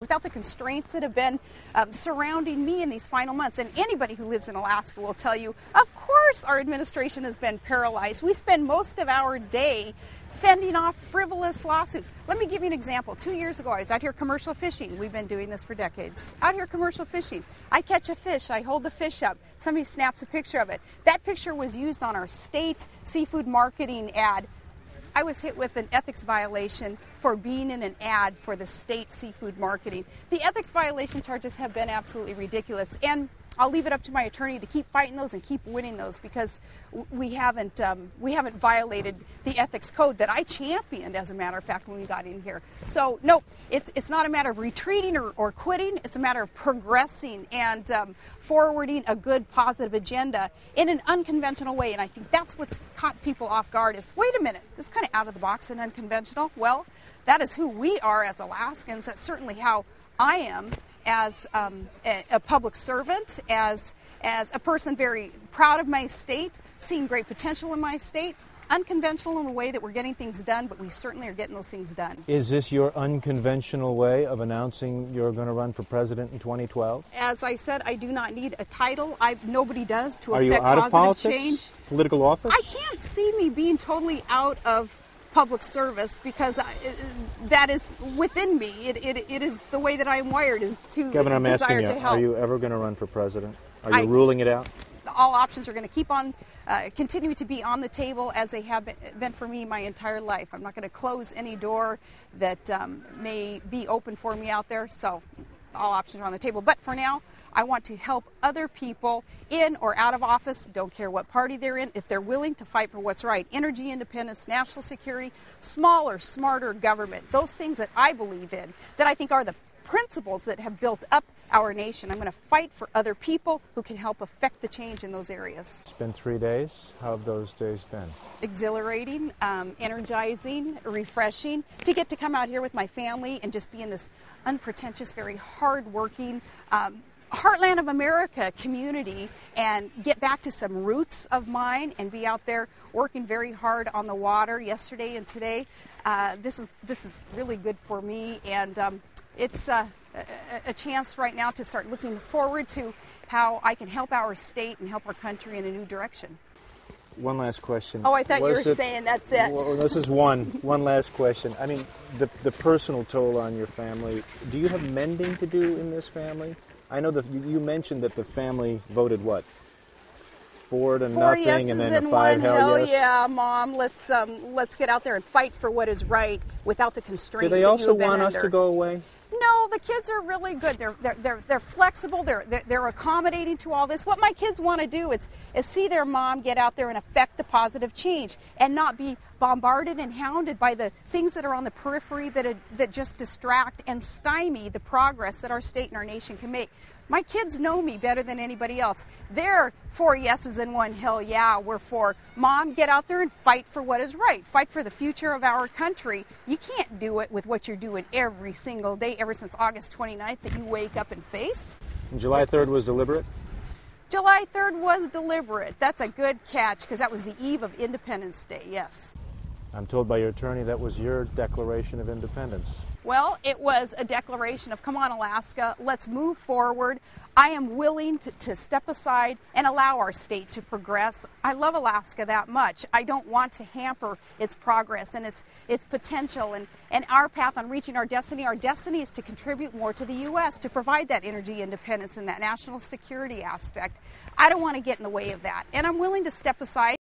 without the constraints that have been surrounding me in these final months. And anybody who lives in Alaska will tell you, of course our administration has been paralyzed. We spend most of our day fending off frivolous lawsuits. Let me give you an example. 2 years ago, I was out here commercial fishing. We've been doing this for decades. Out here commercial fishing. I catch a fish. I hold the fish up. Somebody snaps a picture of it. That picture was used on our state seafood marketing ad. I was hit with an ethics violation for being in an ad for the state seafood marketing. The ethics violation charges have been absolutely ridiculous, and I'll leave it up to my attorney to keep fighting those and keep winning those, because we haven't violated the ethics code that I championed, as a matter of fact, when we got in here. So no, it's not a matter of retreating or quitting. It's a matter of progressing and forwarding a good, positive agenda in an unconventional way. And I think that's what's caught people off guard is, wait a minute, this is kind of out of the box and unconventional. Well, that is who we are as Alaskans. That's certainly how I am as a public servant, as a person very proud of my state, seeing great potential in my state. Unconventional in the way that we're getting things done, but we certainly are getting those things done. Is this your unconventional way of announcing you're going to run for president in 2012? As I said, I do not need a title. Nobody does to Are you affect out of positive politics? change. Political office? I can't see me being totally out of public service, because that is within me. It is the way that I am wired, is to Kevin, I'm desire asking you, to help. are you ever going to run for president? Are you ruling it out? All options are going to keep on, continue to be on the table as they have been for me my entire life. I'm not going to close any door that may be open for me out there, so all options are on the table. But for now, I want to help other people in or out of office, don't care what party they're in, if they're willing to fight for what's right. Energy independence, national security, smaller, smarter government, those things that I believe in, that I think are the principles that have built up our nation. I'm going to fight for other people who can help affect the change in those areas. It's been 3 days. How have those days been? Exhilarating, energizing, refreshing, to get to come out here with my family and just be in this unpretentious, very hardworking, heartland of America community, and get back to some roots of mine and be out there working very hard on the water yesterday and today. This is really good for me, and it's a chance right now to start looking forward to how I can help our state and help our country in a new direction. One last question. Oh, I thought you were saying that's it. Well, this is one last question. I mean, the personal toll on your family. Do you have mending to do in this family? I know that you mentioned that the family voted what? 4-0, yeses and then and a 5 hell yes. Yeah, Mom. Let's get out there and fight for what is right without the constraints. Do they that also you have been want us under. to go away? No, the kids are really good. They're flexible. They're accommodating to all this. What my kids want to do is see their mom get out there and affect the positive change, and not be bombarded and hounded by the things that are on the periphery that just distract and stymie the progress that our state and our nation can make. My kids know me better than anybody else. They're 4 yeses and 1 hell yeah. We're for, Mom, get out there and fight for what is right. Fight for the future of our country. You can't do it with what you're doing every single day, ever since August 29th, that you wake up and face. And July 3rd was deliberate? July 3rd was deliberate. That's a good catch, because that was the eve of Independence Day, yes. I'm told by your attorney that was your Declaration of Independence. Well, it was a declaration of, come on, Alaska, let's move forward. I am willing to step aside and allow our state to progress. I love Alaska that much. I don't want to hamper its progress and its potential and our path on reaching our destiny. Our destiny is to contribute more to the U.S., to provide that energy independence and that national security aspect. I don't want to get in the way of that, and I'm willing to step aside.